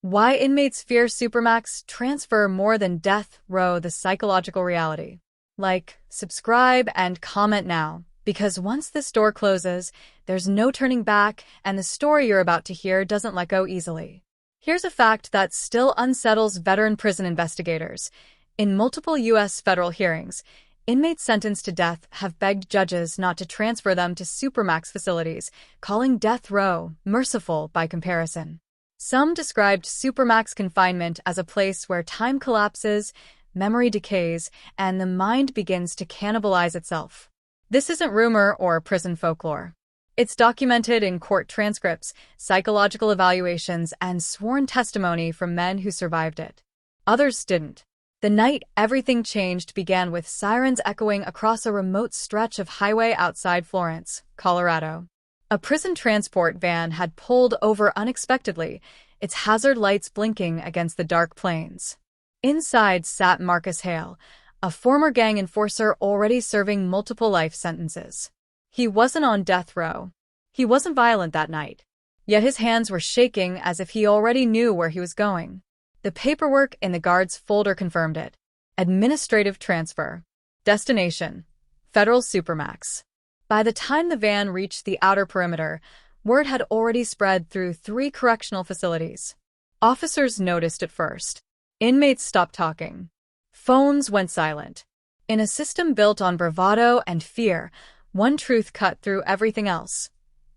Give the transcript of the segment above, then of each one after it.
Why inmates fear Supermax transfer more than death row, the psychological reality. Like, subscribe, and comment now, because once this door closes, there's no turning back, and the story you're about to hear doesn't let go easily. Here's a fact that still unsettles veteran prison investigators. In multiple U.S. federal hearings, inmates sentenced to death have begged judges not to transfer them to Supermax facilities, calling death row merciful by comparison. Some described Supermax confinement as a place where time collapses, memory decays, and the mind begins to cannibalize itself. This isn't rumor or prison folklore. It's documented in court transcripts, psychological evaluations, and sworn testimony from men who survived it. Others didn't. The night everything changed began with sirens echoing across a remote stretch of highway outside Florence, Colorado. A prison transport van had pulled over unexpectedly, its hazard lights blinking against the dark plains. Inside sat Marcus Hale, a former gang enforcer already serving multiple life sentences. He wasn't on death row. He wasn't violent that night. Yet his hands were shaking as if he already knew where he was going. The paperwork in the guard's folder confirmed it. Administrative transfer. Destination: Federal Supermax. By the time the van reached the outer perimeter, word had already spread through 3 correctional facilities. Officers noticed it first. Inmates stopped talking. Phones went silent. In a system built on bravado and fear, one truth cut through everything else.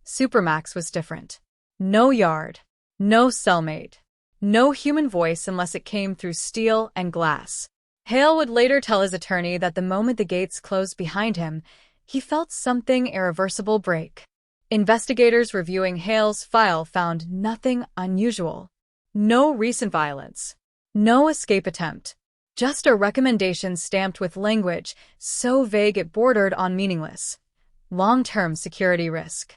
Supermax was different. No yard. No cellmate. No human voice unless it came through steel and glass. Hale would later tell his attorney that the moment the gates closed behind him, he felt something irreversible break. Investigators reviewing Hale's file found nothing unusual. No recent violence. No escape attempt. Just a recommendation stamped with language so vague it bordered on meaningless. Long-term security risk.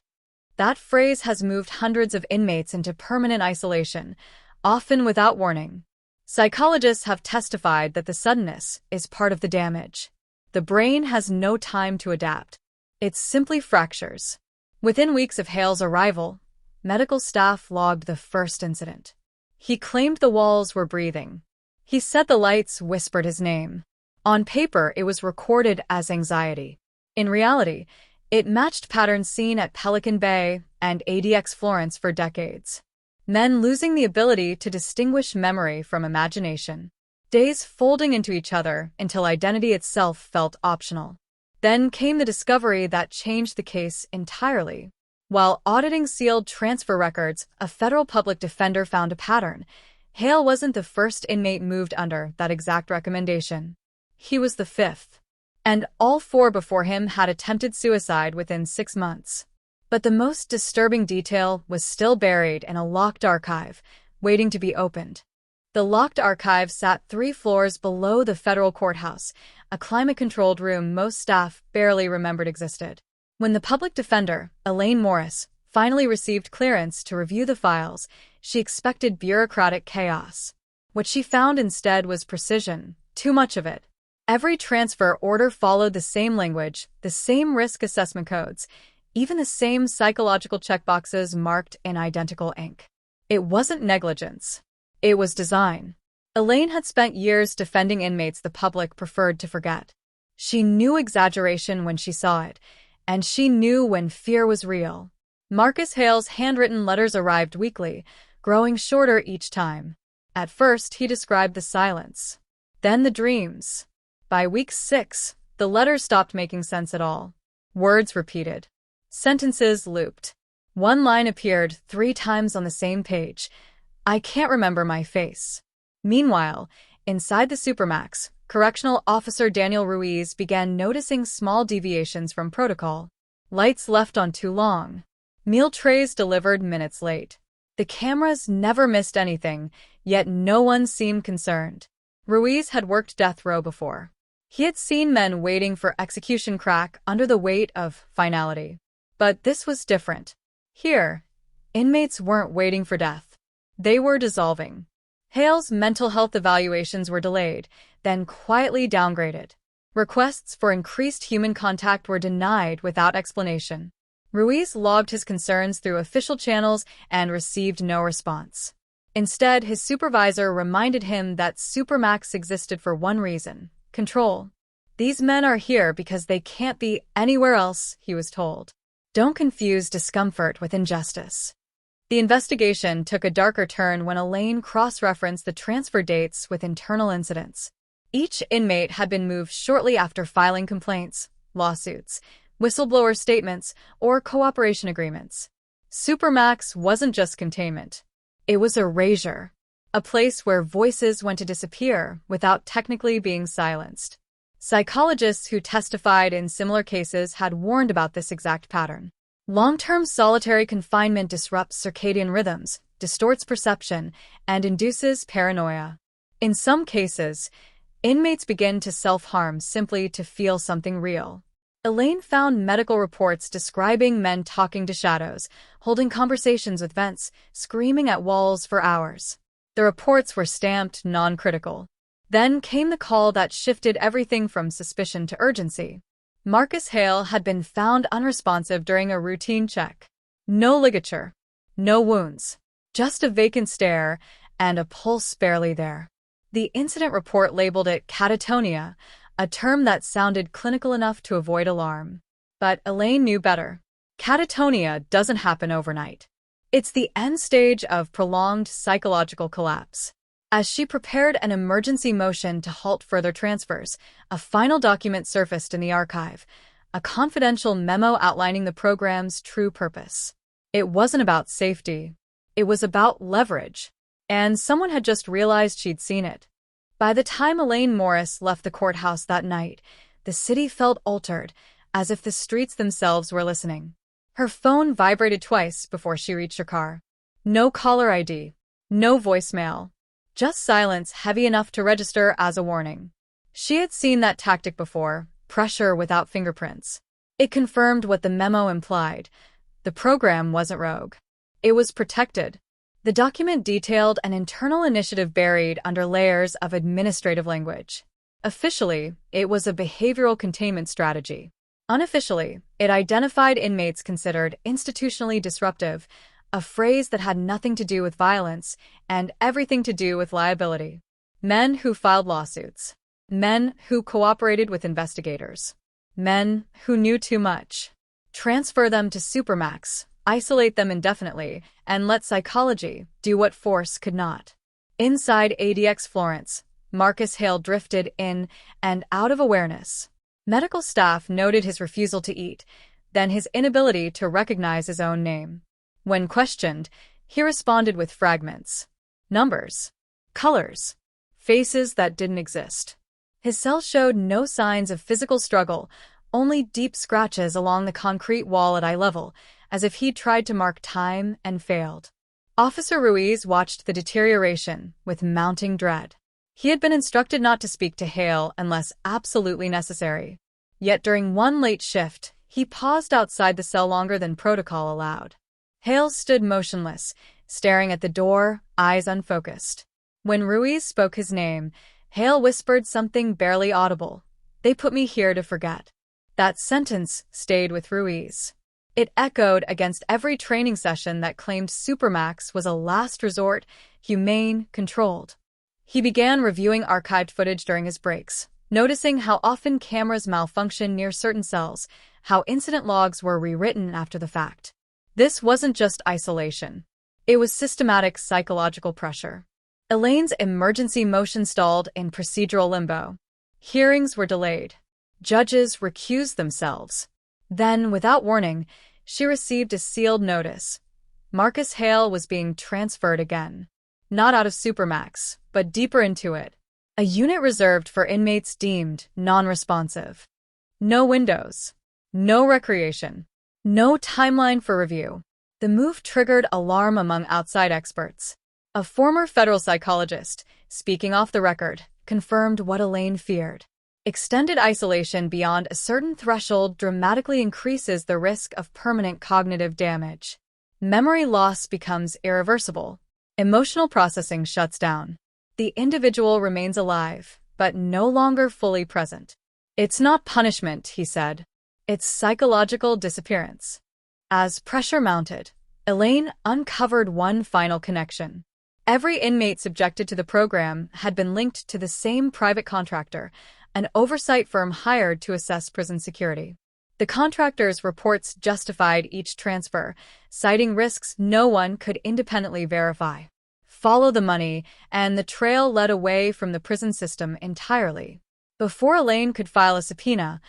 That phrase has moved hundreds of inmates into permanent isolation, often without warning. Psychologists have testified that the suddenness is part of the damage. The brain has no time to adapt. It simply fractures. Within weeks of Hale's arrival, medical staff logged the first incident. He claimed the walls were breathing. He said the lights whispered his name. On paper, it was recorded as anxiety. In reality, it matched patterns seen at Pelican Bay and ADX Florence for decades. Men losing the ability to distinguish memory from imagination. Days folding into each other until identity itself felt optional. Then came the discovery that changed the case entirely. While auditing sealed transfer records, a federal public defender found a pattern. Hale wasn't the first inmate moved under that exact recommendation. He was the 5th. And all 4 before him had attempted suicide within 6 months. But the most disturbing detail was still buried in a locked archive, waiting to be opened. The locked archive sat 3 floors below the federal courthouse, a climate-controlled room most staff barely remembered existed. When the public defender, Elaine Morris, finally received clearance to review the files, she expected bureaucratic chaos. What she found instead was precision, too much of it. Every transfer order followed the same language, the same risk assessment codes, even the same psychological checkboxes marked in identical ink. It wasn't negligence. It was design. Elaine had spent years defending inmates the public preferred to forget. She knew exaggeration when she saw it, and she knew when fear was real. Marcus Hale's handwritten letters arrived weekly, growing shorter each time. At first, he described the silence. Then the dreams. By week 6, the letters stopped making sense at all. Words repeated. Sentences looped. One line appeared 3 times on the same page. I can't remember my face. Meanwhile, inside the Supermax, Correctional Officer Daniel Ruiz began noticing small deviations from protocol. Lights left on too long. Meal trays delivered minutes late. The cameras never missed anything, yet no one seemed concerned. Ruiz had worked death row before. He had seen men waiting for execution crack under the weight of finality. But this was different. Here, inmates weren't waiting for death. They were dissolving. Hale's mental health evaluations were delayed, then quietly downgraded. Requests for increased human contact were denied without explanation. Ruiz logged his concerns through official channels and received no response. Instead, his supervisor reminded him that Supermax existed for one reason: control. These men are here because they can't be anywhere else, he was told. Don't confuse discomfort with injustice. The investigation took a darker turn when Elaine cross-referenced the transfer dates with internal incidents. Each inmate had been moved shortly after filing complaints, lawsuits, whistleblower statements, or cooperation agreements. Supermax wasn't just containment. It was erasure, a place where voices went to disappear without technically being silenced. Psychologists who testified in similar cases had warned about this exact pattern. Long-term solitary confinement disrupts circadian rhythms, distorts perception, and induces paranoia. In some cases, inmates begin to self-harm simply to feel something real. Elaine found medical reports describing men talking to shadows, holding conversations with vents, screaming at walls for hours. The reports were stamped non-critical. Then came the call that shifted everything from suspicion to urgency. Marcus Hale had been found unresponsive during a routine check. No ligature, no wounds, just a vacant stare and a pulse barely there. The incident report labeled it catatonia, a term that sounded clinical enough to avoid alarm. But Elaine knew better. Catatonia doesn't happen overnight. It's the end stage of prolonged psychological collapse. As she prepared an emergency motion to halt further transfers, a final document surfaced in the archive, a confidential memo outlining the program's true purpose. It wasn't about safety. It was about leverage. And someone had just realized she'd seen it. By the time Elaine Morris left the courthouse that night, the city felt altered, as if the streets themselves were listening. Her phone vibrated twice before she reached her car. No caller ID, no voicemail. Just silence heavy enough to register as a warning. She had seen that tactic before, pressure without fingerprints. It confirmed what the memo implied. The program wasn't rogue. It was protected. The document detailed an internal initiative buried under layers of administrative language. Officially, it was a behavioral containment strategy. Unofficially, it identified inmates considered institutionally disruptive, a phrase that had nothing to do with violence and everything to do with liability. Men who filed lawsuits. Men who cooperated with investigators. Men who knew too much. Transfer them to Supermax, isolate them indefinitely, and let psychology do what force could not. Inside ADX Florence, Marcus Hale drifted in and out of awareness. Medical staff noted his refusal to eat, then his inability to recognize his own name. When questioned, he responded with fragments. Numbers. Colors. Faces that didn't exist. His cell showed no signs of physical struggle, only deep scratches along the concrete wall at eye level, as if he'd tried to mark time and failed. Officer Ruiz watched the deterioration with mounting dread. He had been instructed not to speak to Hale unless absolutely necessary. Yet during one late shift, he paused outside the cell longer than protocol allowed. Hale stood motionless, staring at the door, eyes unfocused. When Ruiz spoke his name, Hale whispered something barely audible. "They put me here to forget." That sentence stayed with Ruiz. It echoed against every training session that claimed Supermax was a last resort, humane, controlled. He began reviewing archived footage during his breaks, noticing how often cameras malfunctioned near certain cells, how incident logs were rewritten after the fact. This wasn't just isolation. It was systematic psychological pressure. Elaine's emergency motion stalled in procedural limbo. Hearings were delayed. Judges recused themselves. Then, without warning, she received a sealed notice. Marcus Hale was being transferred again. Not out of Supermax, but deeper into it. A unit reserved for inmates deemed non-responsive. No windows. No recreation. No timeline for review. The move triggered alarm among outside experts. A former federal psychologist, speaking off the record, confirmed what Elaine feared. Extended isolation beyond a certain threshold dramatically increases the risk of permanent cognitive damage. Memory loss becomes irreversible. Emotional processing shuts down. The individual remains alive, but no longer fully present. "It's not punishment," he said. "It's psychological disappearance." As pressure mounted, Elaine uncovered one final connection. Every inmate subjected to the program had been linked to the same private contractor, an oversight firm hired to assess prison security. The contractors' reports justified each transfer, citing risks no one could independently verify. Follow the money, and the trail led away from the prison system entirely. Before Elaine could file a subpoena,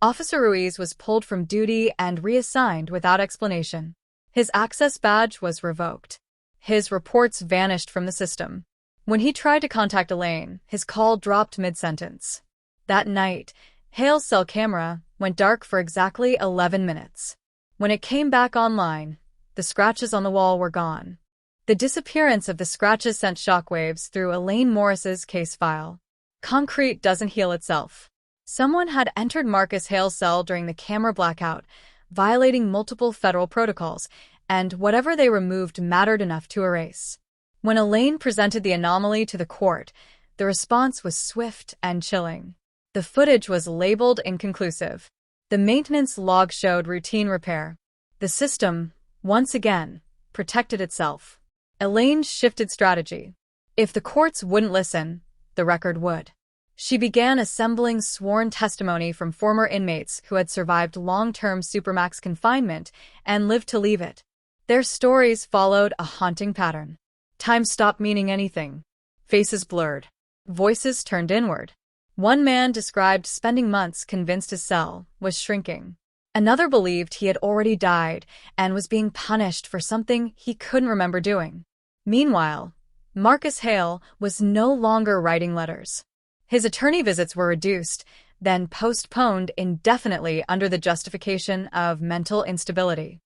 Officer Ruiz was pulled from duty and reassigned without explanation. His access badge was revoked. His reports vanished from the system. When he tried to contact Elaine, his call dropped mid-sentence. That night, Hale's cell camera went dark for exactly 11 minutes. When it came back online, the scratches on the wall were gone. The disappearance of the scratches sent shockwaves through Elaine Morris's case file. Concrete doesn't heal itself. Someone had entered Marcus Hale's cell during the camera blackout, violating multiple federal protocols, and whatever they removed mattered enough to erase. When Elaine presented the anomaly to the court, the response was swift and chilling. The footage was labeled inconclusive. The maintenance log showed routine repair. The system, once again, protected itself. Elaine shifted strategy. If the courts wouldn't listen, the record would. She began assembling sworn testimony from former inmates who had survived long-term Supermax confinement and lived to leave it. Their stories followed a haunting pattern. Time stopped meaning anything. Faces blurred. Voices turned inward. One man described spending months convinced his cell was shrinking. Another believed he had already died and was being punished for something he couldn't remember doing. Meanwhile, Marcus Hale was no longer writing letters. His attorney visits were reduced, then postponed indefinitely under the justification of mental instability.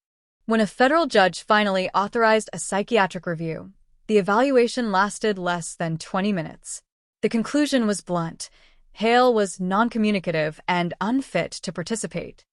When a federal judge finally authorized a psychiatric review, the evaluation lasted less than 20 minutes. The conclusion was blunt. Hale was non-communicative and unfit to participate.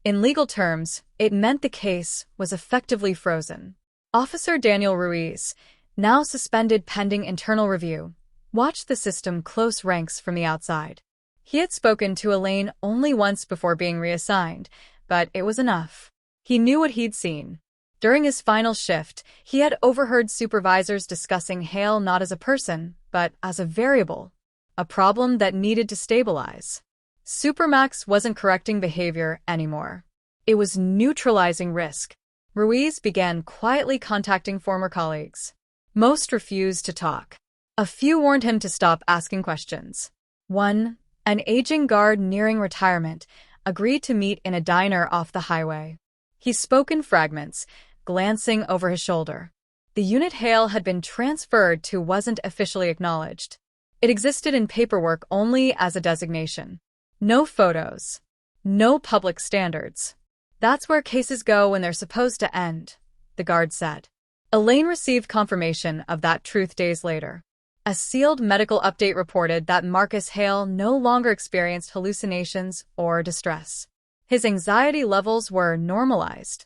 In legal terms, it meant the case was effectively frozen. Officer Daniel Ruiz, now suspended pending internal review, watched the system close ranks from the outside. He had spoken to Elaine only once before being reassigned, but it was enough. He knew what he'd seen. During his final shift, he had overheard supervisors discussing Hale not as a person, but as a variable, a problem that needed to stabilize. Supermax wasn't correcting behavior anymore. It was neutralizing risk. Ruiz began quietly contacting former colleagues. Most refused to talk. A few warned him to stop asking questions. One, an aging guard nearing retirement, agreed to meet in a diner off the highway. He spoke in fragments, glancing over his shoulder. The unit Hale had been transferred to wasn't officially acknowledged. It existed in paperwork only as a designation. No photos. No public standards. That's where cases go when they're supposed to end, the guard said. Elaine received confirmation of that truth days later. A sealed medical update reported that Marcus Hale no longer experienced hallucinations or distress. His anxiety levels were normalized.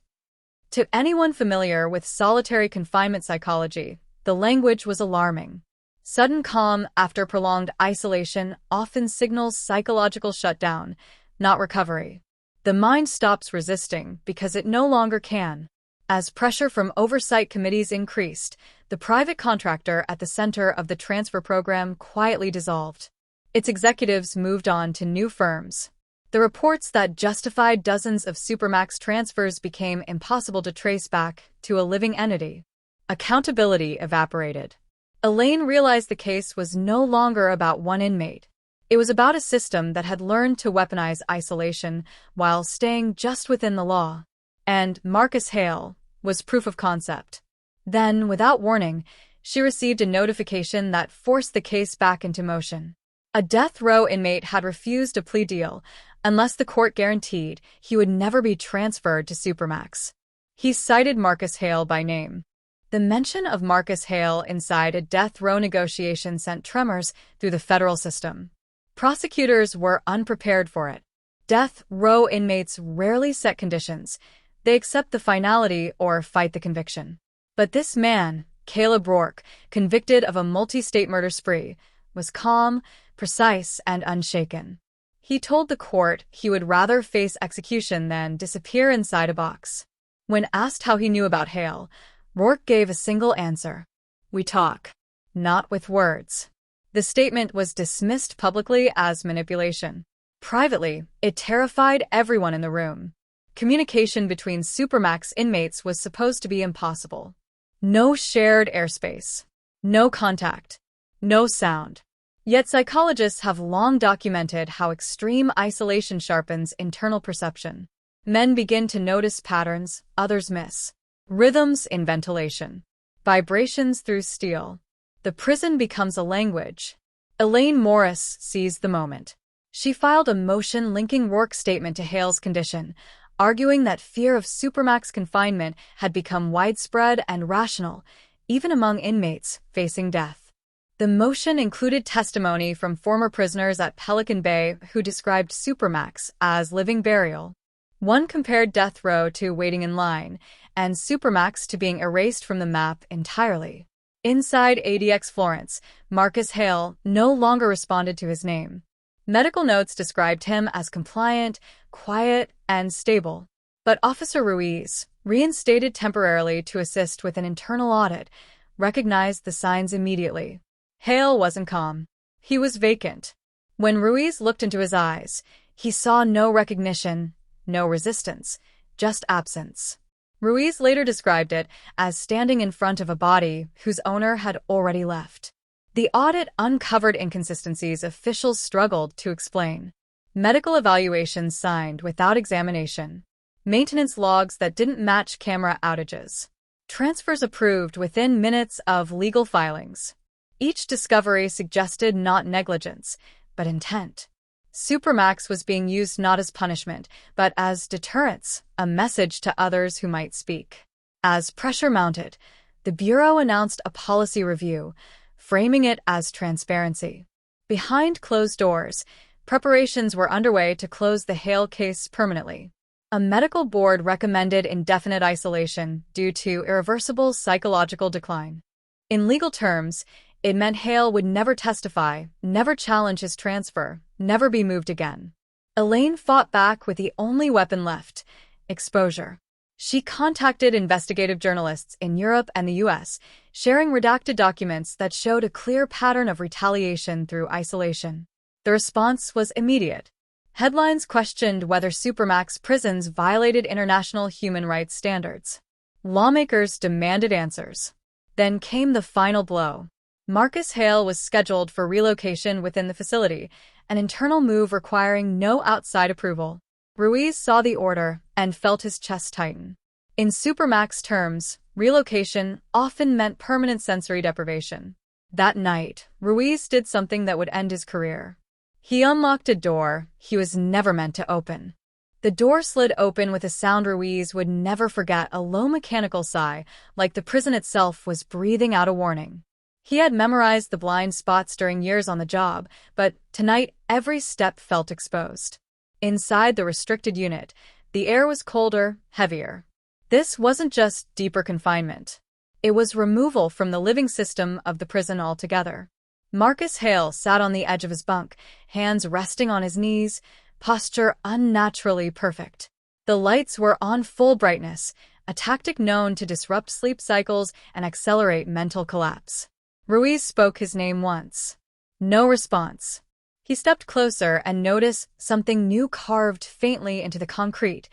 To anyone familiar with solitary confinement psychology, the language was alarming. Sudden calm after prolonged isolation often signals psychological shutdown, not recovery. The mind stops resisting because it no longer can. As pressure from oversight committees increased, the private contractor at the center of the transfer program quietly dissolved. Its executives moved on to new firms. The reports that justified dozens of Supermax transfers became impossible to trace back to a living entity. Accountability evaporated. Elaine realized the case was no longer about one inmate. It was about a system that had learned to weaponize isolation while staying just within the law. And Marcus Hale was proof of concept. Then, without warning, she received a notification that forced the case back into motion. A death row inmate had refused a plea deal unless the court guaranteed he would never be transferred to Supermax. He cited Marcus Hale by name. The mention of Marcus Hale inside a death row negotiation sent tremors through the federal system. Prosecutors were unprepared for it. Death row inmates rarely set conditions. They accept the finality or fight the conviction. But this man, Caleb Rourke, convicted of a multi-state murder spree, was calm, precise, and unshaken. He told the court he would rather face execution than disappear inside a box. When asked how he knew about Hale, Rourke gave a single answer: "We talk." not with words. The statement was dismissed publicly as manipulation. Privately, it terrified everyone in the room. Communication between Supermax inmates was supposed to be impossible. No shared airspace. No contact. No sound. Yet psychologists have long documented how extreme isolation sharpens internal perception. Men begin to notice patterns others miss. Rhythms in ventilation. Vibrations through steel. The prison becomes a language. Elaine Morris seized the moment. She filed a motion linking Rourke's statement to Hale's condition, arguing that fear of Supermax confinement had become widespread and rational, even among inmates facing death. The motion included testimony from former prisoners at Pelican Bay who described Supermax as living burial. One compared death row to waiting in line, and Supermax to being erased from the map entirely. Inside ADX Florence, Marcus Hale no longer responded to his name. Medical notes described him as compliant, quiet, and stable. But Officer Ruiz, reinstated temporarily to assist with an internal audit, recognized the signs immediately. Hale wasn't calm. He was vacant. When Ruiz looked into his eyes, he saw no recognition, no resistance, just absence. Ruiz later described it as standing in front of a body whose owner had already left. The audit uncovered inconsistencies officials struggled to explain. Medical evaluations signed without examination. Maintenance logs that didn't match camera outages. Transfers approved within minutes of legal filings. Each discovery suggested not negligence, but intent. Supermax was being used not as punishment, but as deterrence, a message to others who might speak. As pressure mounted, the Bureau announced a policy review, framing it as transparency. Behind closed doors, preparations were underway to close the Hale case permanently. A medical board recommended indefinite isolation due to irreversible psychological decline. In legal terms, it meant Hale would never testify, never challenge his transfer, never be moved again. Elaine fought back with the only weapon left: exposure. She contacted investigative journalists in Europe and the US, sharing redacted documents that showed a clear pattern of retaliation through isolation. The response was immediate. Headlines questioned whether Supermax prisons violated international human rights standards. Lawmakers demanded answers. Then came the final blow. Marcus Hale was scheduled for relocation within the facility, an internal move requiring no outside approval. Ruiz saw the order and felt his chest tighten. In Supermax terms, relocation often meant permanent sensory deprivation. That night, Ruiz did something that would end his career. He unlocked a door he was never meant to open. The door slid open with a sound Ruiz would never forget, a low mechanical sigh, like the prison itself was breathing out a warning. He had memorized the blind spots during years on the job, but tonight every step felt exposed. Inside the restricted unit, the air was colder, heavier. This wasn't just deeper confinement. It was removal from the living system of the prison altogether. Marcus Hale sat on the edge of his bunk, hands resting on his knees, posture unnaturally perfect. The lights were on full brightness, a tactic known to disrupt sleep cycles and accelerate mental collapse. Ruiz spoke his name once. No response. He stepped closer and noticed something new carved faintly into the concrete,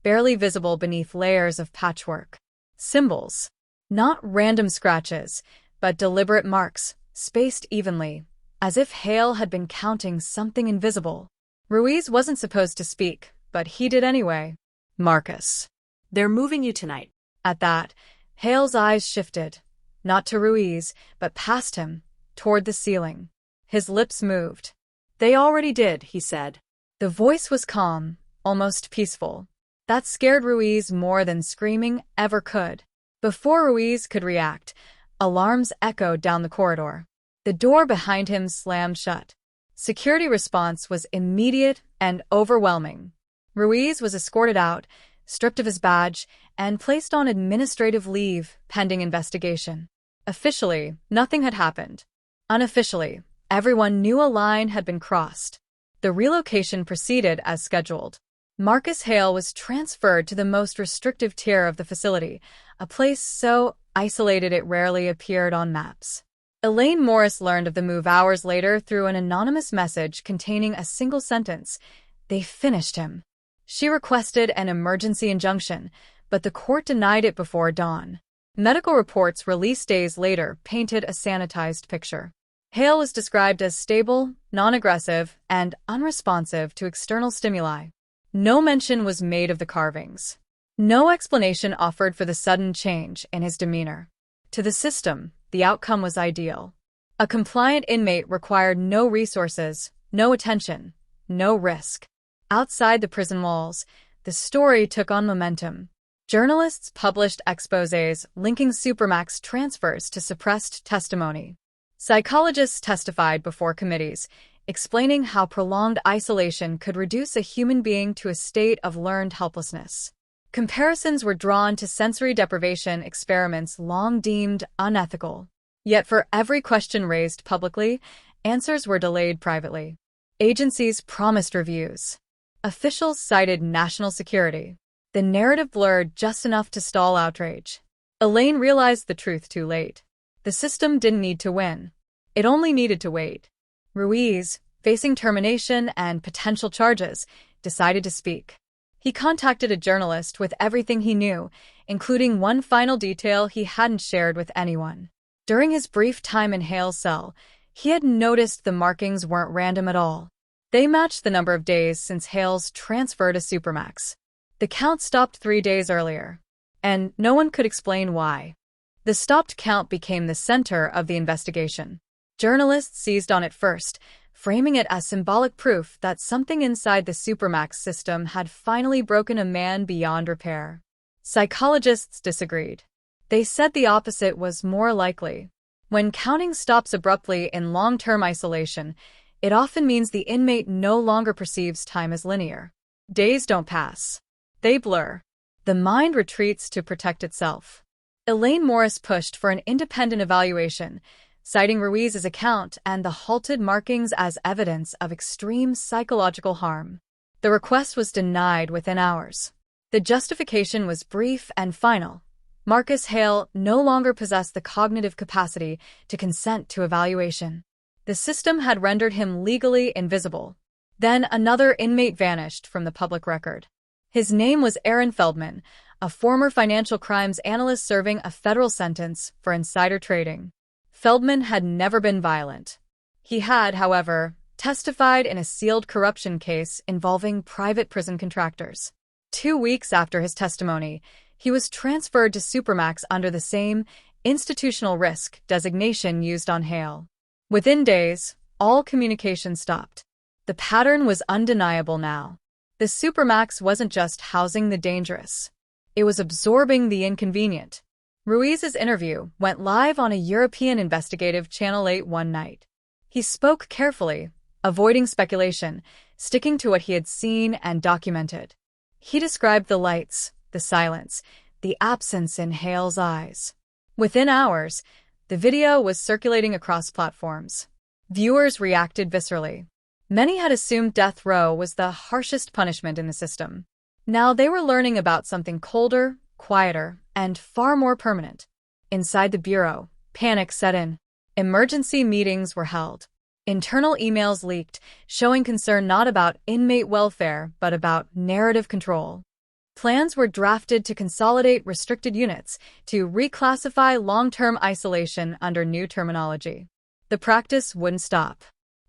barely visible beneath layers of patchwork. Symbols. Not random scratches, but deliberate marks, spaced evenly, as if Hale had been counting something invisible. Ruiz wasn't supposed to speak, but he did anyway. "Marcus, they're moving you tonight." At that, Hale's eyes shifted, not to Ruiz, but past him, toward the ceiling. His lips moved. "They already did," he said. The voice was calm, almost peaceful. That scared Ruiz more than screaming ever could. Before Ruiz could react, alarms echoed down the corridor. The door behind him slammed shut. Security response was immediate and overwhelming. Ruiz was escorted out, stripped of his badge, and placed on administrative leave pending investigation. Officially, nothing had happened. Unofficially, everyone knew a line had been crossed. The relocation proceeded as scheduled. Marcus Hale was transferred to the most restrictive tier of the facility, a place so isolated it rarely appeared on maps. Elaine Morris learned of the move hours later through an anonymous message containing a single sentence: "They finished him." She requested an emergency injunction, but the court denied it before dawn. Medical reports released days later painted a sanitized picture. Hale was described as stable, non-aggressive, and unresponsive to external stimuli. No mention was made of the carvings. No explanation offered for the sudden change in his demeanor. To the system, the outcome was ideal. A compliant inmate required no resources, no attention, no risk. Outside the prison walls, the story took on momentum. Journalists published exposés linking Supermax transfers to suppressed testimony. Psychologists testified before committees, explaining how prolonged isolation could reduce a human being to a state of learned helplessness. Comparisons were drawn to sensory deprivation experiments long deemed unethical. Yet for every question raised publicly, answers were delayed privately. Agencies promised reviews. Officials cited national security. The narrative blurred just enough to stall outrage. Elaine realized the truth too late. The system didn't need to win. It only needed to wait. Ruiz, facing termination and potential charges, decided to speak. He contacted a journalist with everything he knew, including one final detail he hadn't shared with anyone. During his brief time in Hale's cell, he had noticed the markings weren't random at all. They matched the number of days since Hale's transfer to Supermax. The count stopped 3 days earlier, and no one could explain why. The stopped count became the center of the investigation. Journalists seized on it first, framing it as symbolic proof that something inside the Supermax system had finally broken a man beyond repair. Psychologists disagreed. They said the opposite was more likely. When counting stops abruptly in long-term isolation, it often means the inmate no longer perceives time as linear. Days don't pass. They blur. The mind retreats to protect itself. Elaine Morris pushed for an independent evaluation, citing Ruiz's account and the halted markings as evidence of extreme psychological harm. The request was denied within hours. The justification was brief and final. Marcus Hale no longer possessed the cognitive capacity to consent to evaluation. The system had rendered him legally invisible. Then another inmate vanished from the public record. His name was Aaron Feldman, a former financial crimes analyst serving a federal sentence for insider trading. Feldman had never been violent. He had, however, testified in a sealed corruption case involving private prison contractors. 2 weeks after his testimony, he was transferred to Supermax under the same institutional risk designation used on Hale. Within days, all communication stopped. The pattern was undeniable now. The Supermax wasn't just housing the dangerous. It was absorbing the inconvenient. Ruiz's interview went live on a European investigative channel 8 one night. He spoke carefully, avoiding speculation, sticking to what he had seen and documented. He described the lights, the silence, the absence in Hale's eyes. Within hours, the video was circulating across platforms. Viewers reacted viscerally. Many had assumed death row was the harshest punishment in the system. Now they were learning about something colder, quieter, and far more permanent. Inside the bureau, panic set in. Emergency meetings were held. Internal emails leaked, showing concern not about inmate welfare but about narrative control. Plans were drafted to consolidate restricted units, to reclassify long-term isolation under new terminology. The practice wouldn't stop.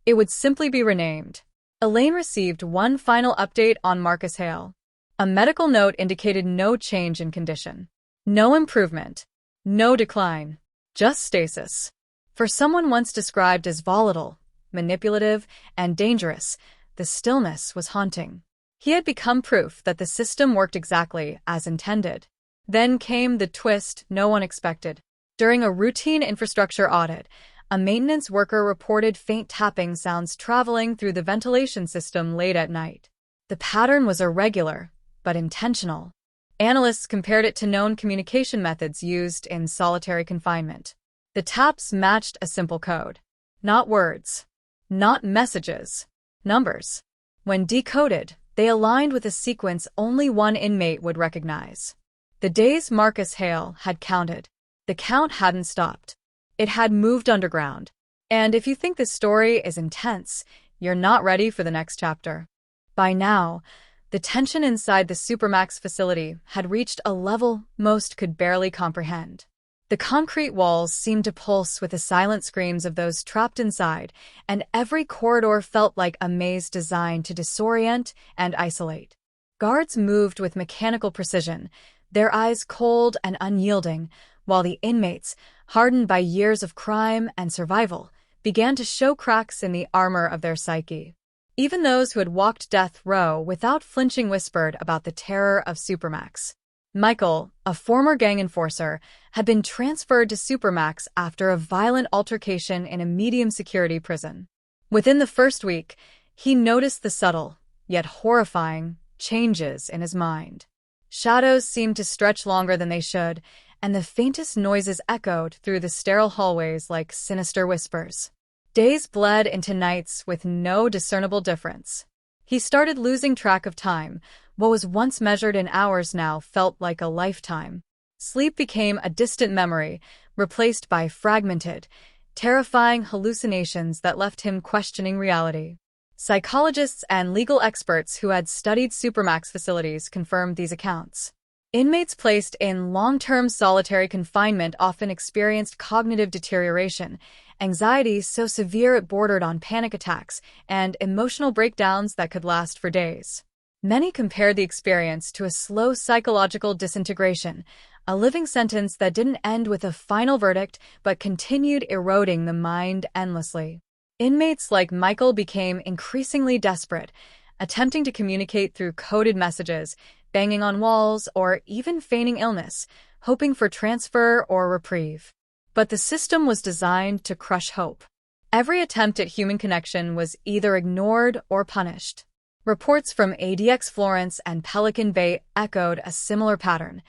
It would simply be renamed. Elaine received one final update on Marcus Hale. A medical note indicated no change in condition. No improvement. No decline. Just stasis. For someone once described as volatile, manipulative, and dangerous, the stillness was haunting. He had become proof that the system worked exactly as intended. Then came the twist no one expected. During a routine infrastructure audit, a maintenance worker reported faint tapping sounds traveling through the ventilation system late at night. The pattern was irregular, but intentional. Analysts compared it to known communication methods used in solitary confinement. The taps matched a simple code. Not words. Not messages. Numbers. When decoded, they aligned with a sequence only one inmate would recognize. The days Marcus Hale had counted. The count hadn't stopped. It had moved underground. And if you think this story is intense, you're not ready for the next chapter. By now, the tension inside the Supermax facility had reached a level most could barely comprehend. The concrete walls seemed to pulse with the silent screams of those trapped inside, and every corridor felt like a maze designed to disorient and isolate. Guards moved with mechanical precision, their eyes cold and unyielding, while the inmates, hardened by years of crime and survival, began to show cracks in the armor of their psyche. Even those who had walked death row without flinching whispered about the terror of Supermax. Michael, a former gang enforcer, had been transferred to Supermax after a violent altercation in a medium-security prison. Within the first week, he noticed the subtle, yet horrifying, changes in his mind. Shadows seemed to stretch longer than they should, and the faintest noises echoed through the sterile hallways like sinister whispers. Days bled into nights with no discernible difference. He started losing track of time. What was once measured in hours now felt like a lifetime. Sleep became a distant memory, replaced by fragmented, terrifying hallucinations that left him questioning reality. Psychologists and legal experts who had studied Supermax facilities confirmed these accounts. Inmates placed in long-term solitary confinement often experienced cognitive deterioration, anxiety so severe it bordered on panic attacks, and emotional breakdowns that could last for days. Many compared the experience to a slow psychological disintegration, a living sentence that didn't end with a final verdict but continued eroding the mind endlessly. Inmates like Michael became increasingly desperate, attempting to communicate through coded messages, banging on walls, or even feigning illness, hoping for transfer or reprieve. But the system was designed to crush hope. Every attempt at human connection was either ignored or punished. Reports from ADX Florence and Pelican Bay echoed a similar pattern.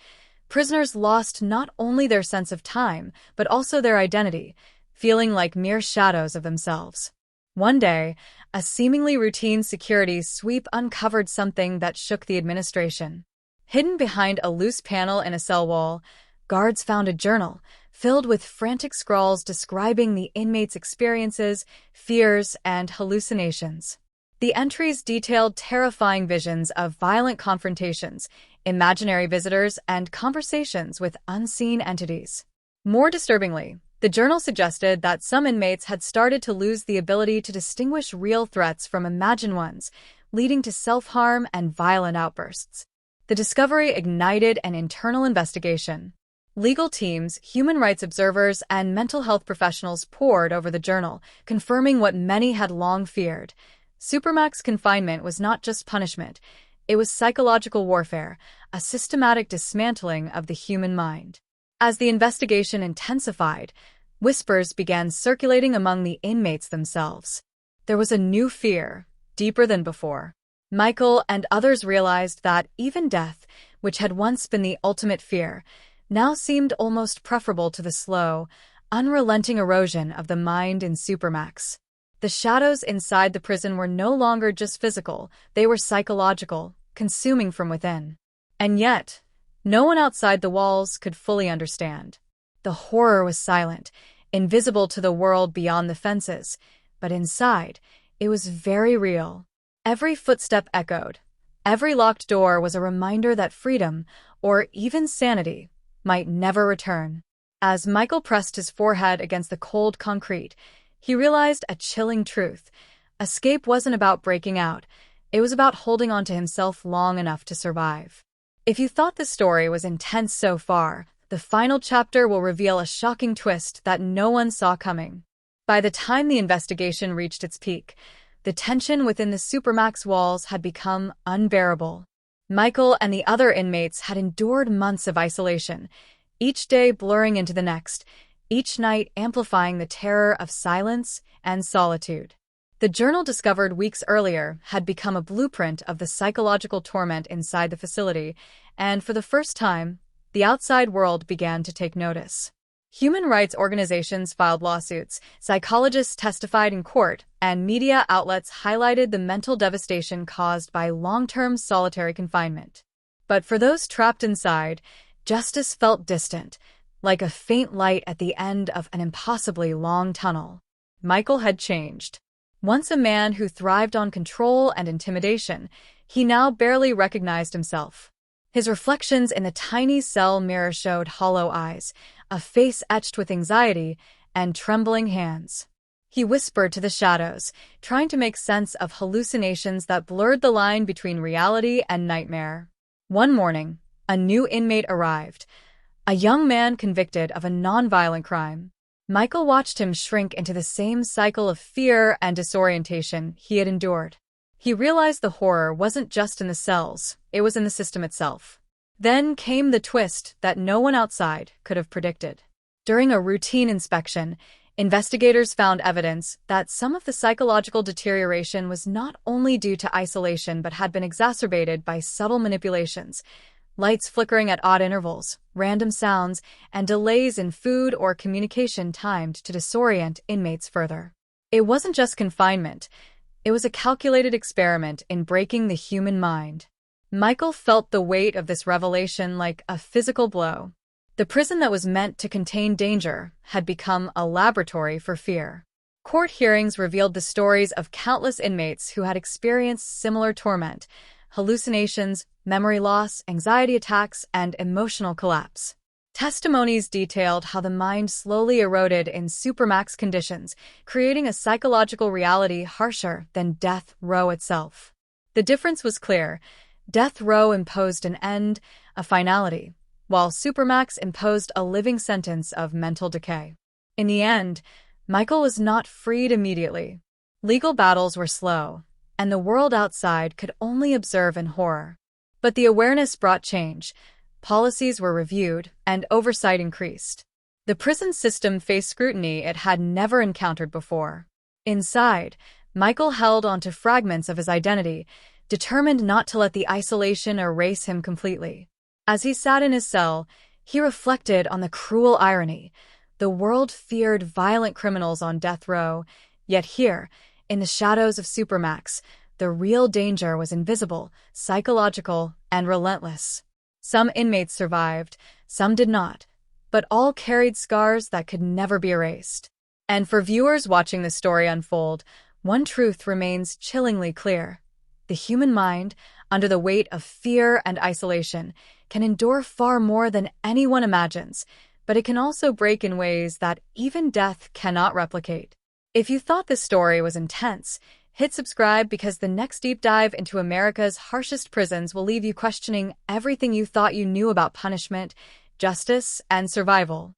Prisoners lost not only their sense of time, but also their identity, feeling like mere shadows of themselves. One day, a seemingly routine security sweep uncovered something that shook the administration. Hidden behind a loose panel in a cell wall, guards found a journal filled with frantic scrawls describing the inmates' experiences, fears, and hallucinations. The entries detailed terrifying visions of violent confrontations, imaginary visitors, and conversations with unseen entities. More disturbingly, the journal suggested that some inmates had started to lose the ability to distinguish real threats from imagined ones, leading to self-harm and violent outbursts. The discovery ignited an internal investigation. Legal teams, human rights observers, and mental health professionals pored over the journal, confirming what many had long feared. Supermax confinement was not just punishment, it was psychological warfare, a systematic dismantling of the human mind. As the investigation intensified, whispers began circulating among the inmates themselves. There was a new fear, deeper than before. Michael and others realized that even death, which had once been the ultimate fear, now seemed almost preferable to the slow, unrelenting erosion of the mind in Supermax. The shadows inside the prison were no longer just physical, they were psychological, consuming from within. And yet, no one outside the walls could fully understand. The horror was silent, invisible to the world beyond the fences, but inside, it was very real. Every footstep echoed. Every locked door was a reminder that freedom, or even sanity, might never return. As Michael pressed his forehead against the cold concrete, he realized a chilling truth. Escape wasn't about breaking out. It was about holding on to himself long enough to survive. If you thought the story was intense so far, the final chapter will reveal a shocking twist that no one saw coming. By the time the investigation reached its peak, the tension within the Supermax walls had become unbearable. Michael and the other inmates had endured months of isolation, each day blurring into the next, each night amplifying the terror of silence and solitude. The journal discovered weeks earlier had become a blueprint of the psychological torment inside the facility, and for the first time, the outside world began to take notice. Human rights organizations filed lawsuits, psychologists testified in court, and media outlets highlighted the mental devastation caused by long-term solitary confinement. But for those trapped inside, justice felt distant. like a faint light at the end of an impossibly long tunnel. Michael had changed. Once a man who thrived on control and intimidation, he now barely recognized himself. His reflections in the tiny cell mirror showed hollow eyes, a face etched with anxiety, and trembling hands. He whispered to the shadows, trying to make sense of hallucinations that blurred the line between reality and nightmare. One morning, a new inmate arrived, a young man convicted of a nonviolent crime. Michael watched him shrink into the same cycle of fear and disorientation he had endured. He realized the horror wasn't just in the cells, it was in the system itself. Then came the twist that no one outside could have predicted. During a routine inspection, investigators found evidence that some of the psychological deterioration was not only due to isolation but had been exacerbated by subtle manipulations. Lights flickering at odd intervals, random sounds, and delays in food or communication timed to disorient inmates further. It wasn't just confinement, it was a calculated experiment in breaking the human mind. Michael felt the weight of this revelation like a physical blow. The prison that was meant to contain danger had become a laboratory for fear. Court hearings revealed the stories of countless inmates who had experienced similar torment, hallucinations, memory loss, anxiety attacks, and emotional collapse. Testimonies detailed how the mind slowly eroded in Supermax conditions, creating a psychological reality harsher than death row itself. The difference was clear. Death row imposed an end, a finality, while Supermax imposed a living sentence of mental decay. In the end, Michael was not freed immediately. Legal battles were slow, and the world outside could only observe in horror. But the awareness brought change. Policies were reviewed, and oversight increased. The prison system faced scrutiny it had never encountered before. Inside, Michael held onto fragments of his identity, determined not to let the isolation erase him completely. As he sat in his cell, he reflected on the cruel irony. The world feared violent criminals on death row, yet here, in the shadows of Supermax, the real danger was invisible, psychological, and relentless. Some inmates survived, some did not, but all carried scars that could never be erased. And for viewers watching the story unfold, one truth remains chillingly clear. The human mind, under the weight of fear and isolation, can endure far more than anyone imagines, but it can also break in ways that even death cannot replicate. If you thought this story was intense, hit subscribe because the next deep dive into America's harshest prisons will leave you questioning everything you thought you knew about punishment, justice, and survival.